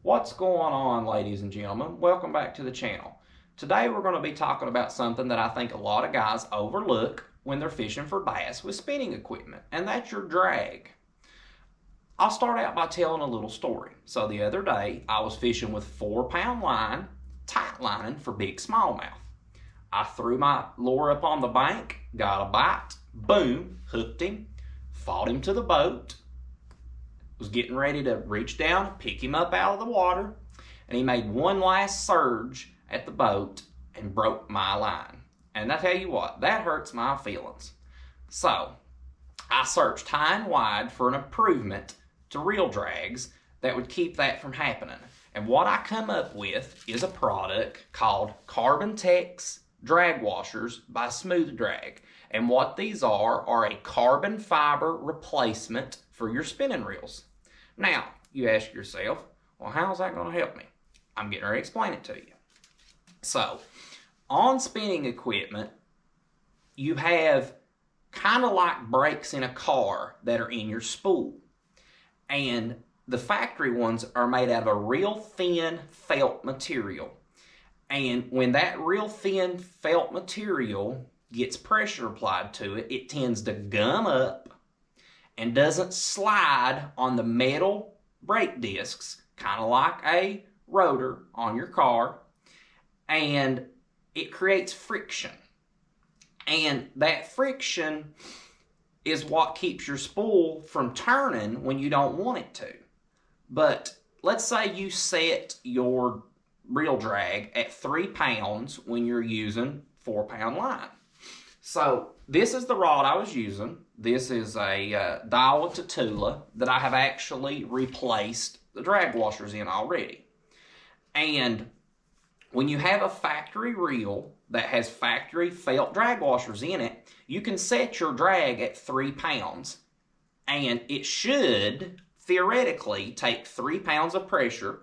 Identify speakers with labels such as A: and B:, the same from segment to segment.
A: What's going on, ladies and gentlemen? Welcome back to the channel. Today we're going to be talking about something that I think a lot of guys overlook when they're fishing for bass with spinning equipment, and that's your drag. I'll start out by telling a little story. So the other day I was fishing with 4-pound line, tight lining for big smallmouth. I threw my lure up on the bank, got a bite, boom, hooked him, fought him to the boat, was getting ready to reach down, pick him up out of the water, and he made one last surge at the boat and broke my line. And I tell you what, that hurts my feelings. So I searched high and wide for an improvement to reel drags that would keep that from happening. And what I come up with is a product called Carbontex drag washers by Smooth Drag. And what these are a carbon fiber replacement for your spinning reels. Now, you ask yourself, well, how's that going to help me? I'm getting ready to explain it to you. So, on spinning equipment, you have kind of like brakes in a car that are in your spool. And the factory ones are made out of a real thin felt material. And when that real thin felt material gets pressure applied to it, it tends to gum up and doesn't slide on the metal brake discs, kind of like a rotor on your car, and it creates friction. And that friction is what keeps your spool from turning when you don't want it to. But let's say you set your reel drag at 3 pounds when you're using 4-pound line. So this is the rod I was using. This is a Daiwa Tatula that I have actually replaced the drag washers in already. And when you have a factory reel that has factory felt drag washers in it, you can set your drag at 3 pounds. And it should theoretically take 3 pounds of pressure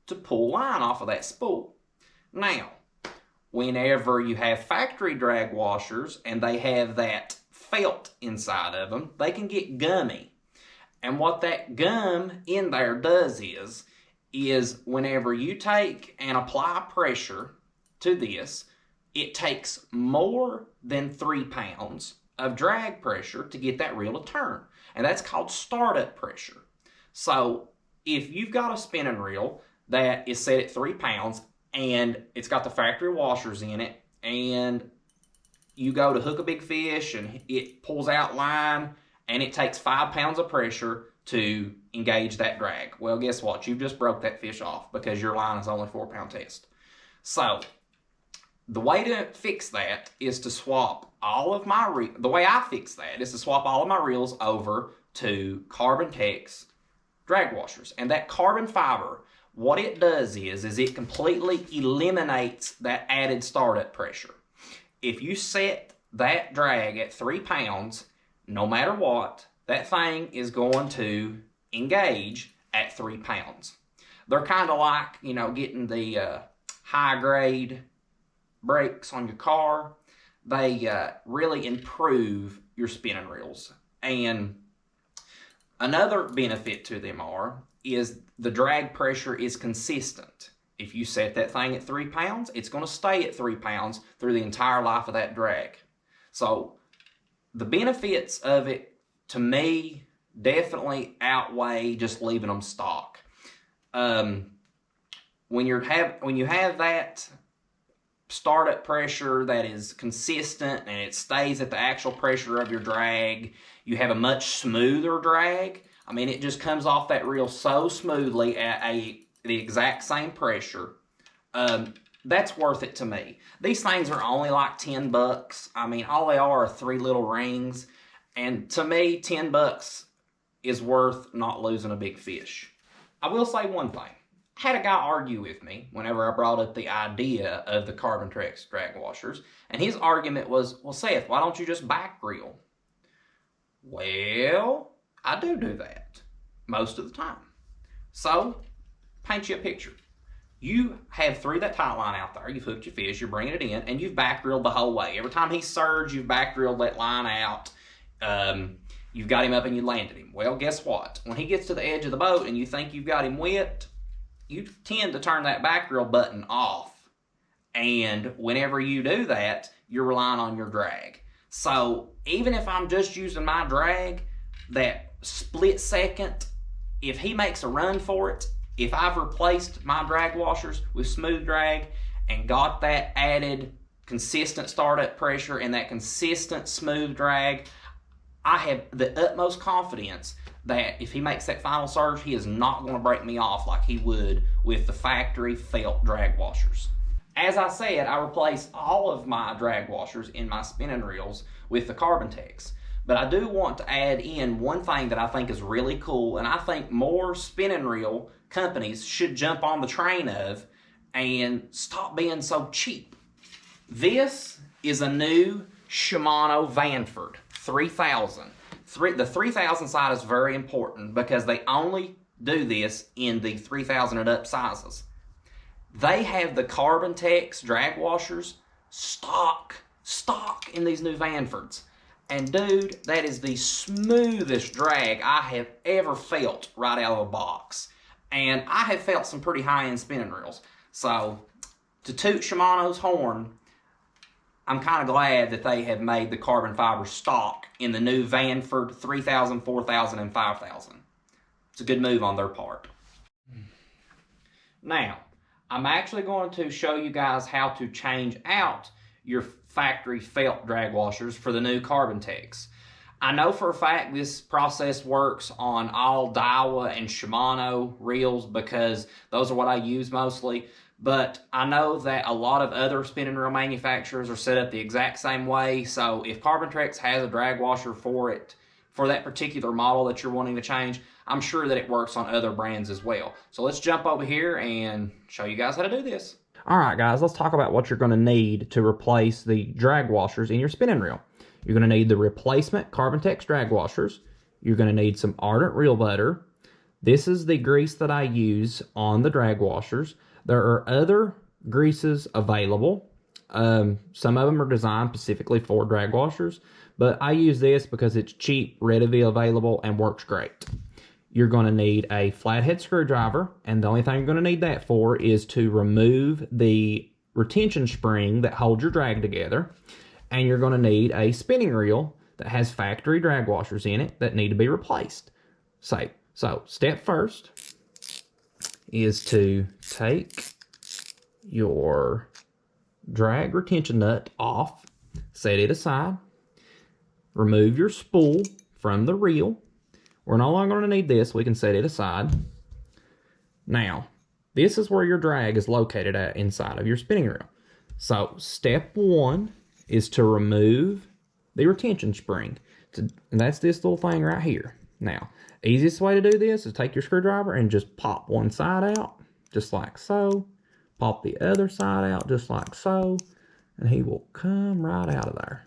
A: to pull line off of that spool. Now, whenever you have factory drag washers and they have that felt inside of them, they can get gummy. And what that gum in there does is whenever you take and apply pressure to this, it takes more than 3 pounds of drag pressure to get that reel to turn. And that's called startup pressure. So if you've got a spinning reel that is set at 3 pounds and it's got the factory washers in it, and you go to hook a big fish and it pulls out line and it takes 5 pounds of pressure to engage that drag. Well, guess what? You've just broke that fish off because your line is only 4-pound test. So the way to fix that is to swap all of my the way I fix that is to swap all of my reels over to Carbontex drag washers. And that carbon fiber, what it does is it completely eliminates that added startup pressure. If you set that drag at 3 pounds, no matter what, that thing is going to engage at 3 pounds. They're kind of like, you know, getting the high grade brakes on your car. They really improve your spinning reels. And another benefit to them is the drag pressure is consistent. If you set that thing at 3 pounds, it's going to stay at 3 pounds through the entire life of that drag. So the benefits of it, to me, definitely outweigh just leaving them stock. When you have that startup pressure that is consistent and it stays at the actual pressure of your drag, you have a much smoother drag. I mean, it just comes off that reel so smoothly at the exact same pressure. That's worth it to me. These things are only like 10 bucks. I mean, all they are 3 little rings. And to me, 10 bucks is worth not losing a big fish. I will say one thing. I had a guy argue with me whenever I brought up the idea of the Carbontex drag washers. And his argument was, well, Seth, why don't you just back reel? Well, I do that most of the time. So, paint you a picture. You have threw that tight line out there, you've hooked your fish, you're bringing it in, and you've back reeled the whole way. Every time he surged, you've back reeled that line out. You've got him up and you landed him. Well, guess what? When he gets to the edge of the boat and you think you've got him whipped, you tend to turn that back reel button off. And whenever you do that, you're relying on your drag. So even if I'm just using my drag, that split second, if he makes a run for it, if I've replaced my drag washers with smooth drag and got that added consistent startup pressure and that consistent smooth drag, I have the utmost confidence that if he makes that final surge, he is not going to break me off like he would with the factory felt drag washers. As I said, I replace all of my drag washers in my spinning reels with the Carbontex. But I do want to add in one thing that I think is really cool, and I think more spinning reel companies should jump on the train of and stop being so cheap. This is a new Shimano Vanford 3000. The 3000 side is very important because they only do this in the 3000 and up sizes. They have the Carbontex drag washers stock in these new Vanfords. And dude, that is the smoothest drag I have ever felt right out of the box. And I have felt some pretty high-end spinning reels. So, to toot Shimano's horn, I'm kind of glad that they have made the carbon fiber stock in the new Vanford 3000, 4000, and 5000. It's a good move on their part. Now, I'm actually going to show you guys how to change out your factory felt drag washers for the new Carbontex. I know for a fact this process works on all Daiwa and Shimano reels because those are what I use mostly, but I know that a lot of other spinning reel manufacturers are set up the exact same way, so if Carbontex has a drag washer for it, for that particular model that you're wanting to change, I'm sure that it works on other brands as well. So let's jump over here and show you guys how to do this. All right, guys, let's talk about what you're going to need to replace the drag washers in your spinning reel. You're going to need the replacement Carbontex drag washers. You're going to need some Ardent reel butter. This is the grease that I use on the drag washers. There are other greases available. Some of them are designed specifically for drag washers, but I use this because it's cheap, readily available, and works great. You're going to need a flathead screwdriver, and the only thing you're going to need that for is to remove the retention spring that holds your drag together. And you're going to need a spinning reel that has factory drag washers in it that need to be replaced. So step first is to take your drag retention nut off, set it aside, remove your spool from the reel. We're no longer going to need this. We can set it aside. Now, this is where your drag is located at inside of your spinning reel. So, step one is to remove the retention spring. And that's this little thing right here. Now, easiest way to do this is take your screwdriver and just pop one side out, just like so. Pop the other side out, just like so. And he will come right out of there.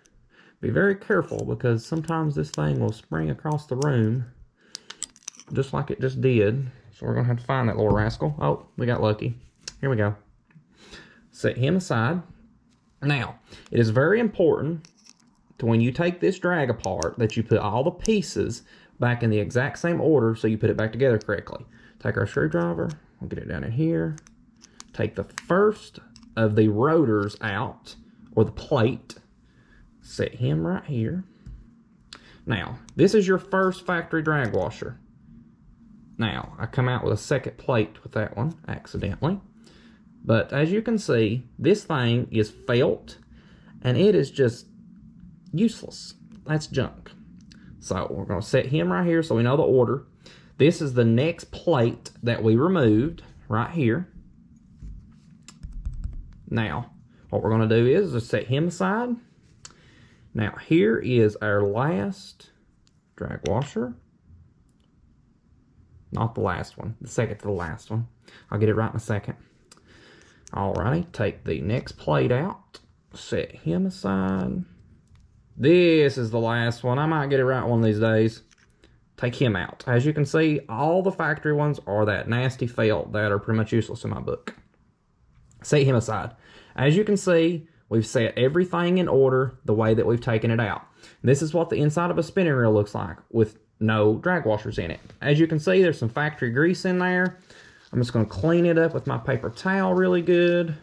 A: Be very careful because sometimes this thing will spring across the room just like it just did. So we're going to have to find that little rascal. Oh, we got lucky. Here we go. Set him aside. Now, it is very important to when you take this drag apart that you put all the pieces back in the exact same order so you put it back together correctly. Take our screwdriver. We'll get it down in here. Take the first of the rotors out, or the plate. Set him right here. Now, this is your first factory drag washer. Now, I come out with a second plate with that one, accidentally. But as you can see, this thing is felt, and it is just useless. That's junk. So we're going to set him right here so we know the order. This is the next plate that we removed right here. Now, what we're going to do is just set him aside. Now, here is our last drag washer. Not the last one, the second to the last one. I'll get it right in a second. Alrighty, take the next plate out, set him aside. This is the last one. I might get it right one of these days. Take him out. As you can see, all the factory ones are that nasty felt that are pretty much useless in my book. Set him aside. As you can see, we've set everything in order the way that we've taken it out. This is what the inside of a spinning reel looks like with no drag washers in it. As you can see, there's some factory grease in there. I'm just going to clean it up with my paper towel really good.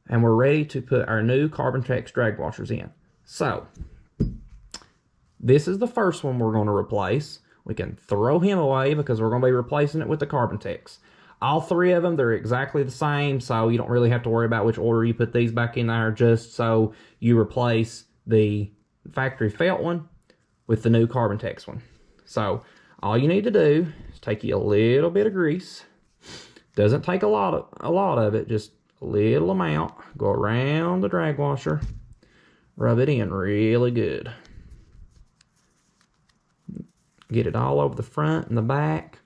A: And we're ready to put our new Carbontex drag washers in. So, this is the first one we're going to replace. We can throw him away because we're going to be replacing it with the Carbontex. All three of them, they're exactly the same, so you don't really have to worry about which order you put these back in there, just so you replace the factory felt one with the new Carbontex one. So, all you need to do is take you a little bit of grease. Doesn't take a lot of it, just a little amount. Go around the drag washer. Rub it in really good. Get it all over the front and the back.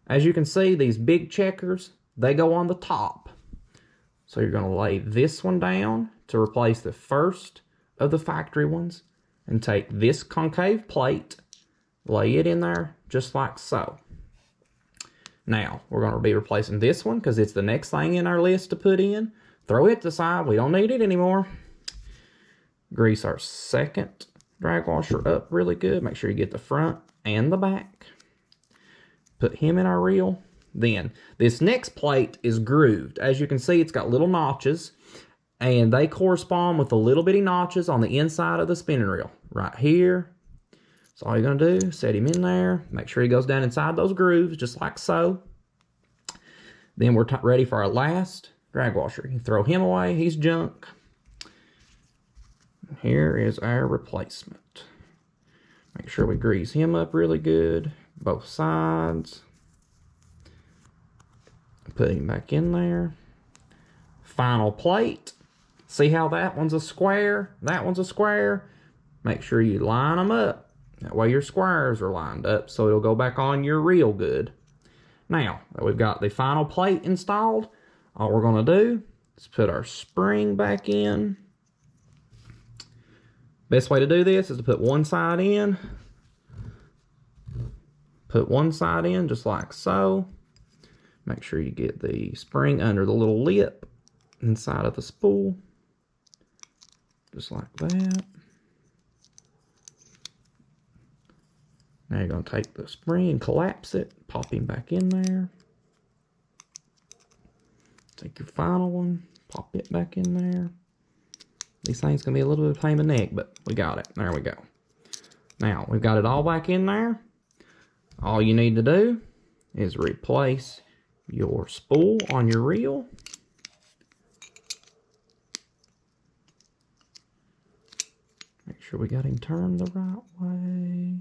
A: As you can see, these big checkers, they go on the top. So you're going to lay this one down to replace the first of the factory ones. And take this concave plate, lay it in there just like so. Now, we're going to be replacing this one because it's the next thing in our list to put in. Throw it to the side. We don't need it anymore. Grease our second drag washer up really good. Make sure you get the front and the back. Put him in our reel. Then, this next plate is grooved. As you can see, it's got little notches. And they correspond with the little bitty notches on the inside of the spinning reel. Right here. So all you're going to do, set him in there. Make sure he goes down inside those grooves, just like so. Then we're ready for our last drag washer. You can throw him away. He's junk. Here is our replacement. Make sure we grease him up really good. Both sides. Put him back in there. Final plate. See how that one's a square? That one's a square. Make sure you line them up. That way your squares are lined up so it'll go back on your reel good. Now that we've got the final plate installed, all we're going to do is put our spring back in. Best way to do this is to put one side in. Put one side in just like so. Make sure you get the spring under the little lip inside of the spool. Just like that. Now you're going to take the spring and collapse it. Pop him back in there. Take your final one. Pop it back in there. These things going to be a little bit of a pain in the neck, but we got it. There we go. Now, we've got it all back in there. All you need to do is replace your spool on your reel. Make sure we got him turned the right way.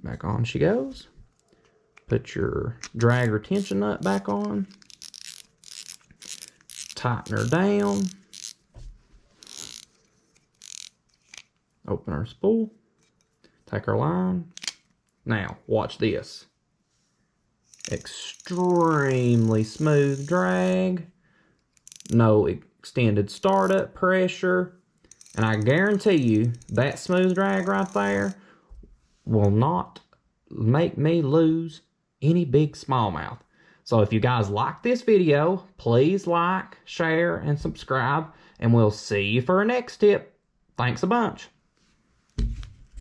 A: Back on she goes. Put your drag retention nut back on. Tighten her down. Open our spool. Take our line. Now, watch this. Extremely smooth drag. No extended startup pressure. And I guarantee you, that smooth drag right there will not make me lose any big smallmouth. So if you guys like this video, please like, share, and subscribe. And we'll see you for our next tip. Thanks a bunch.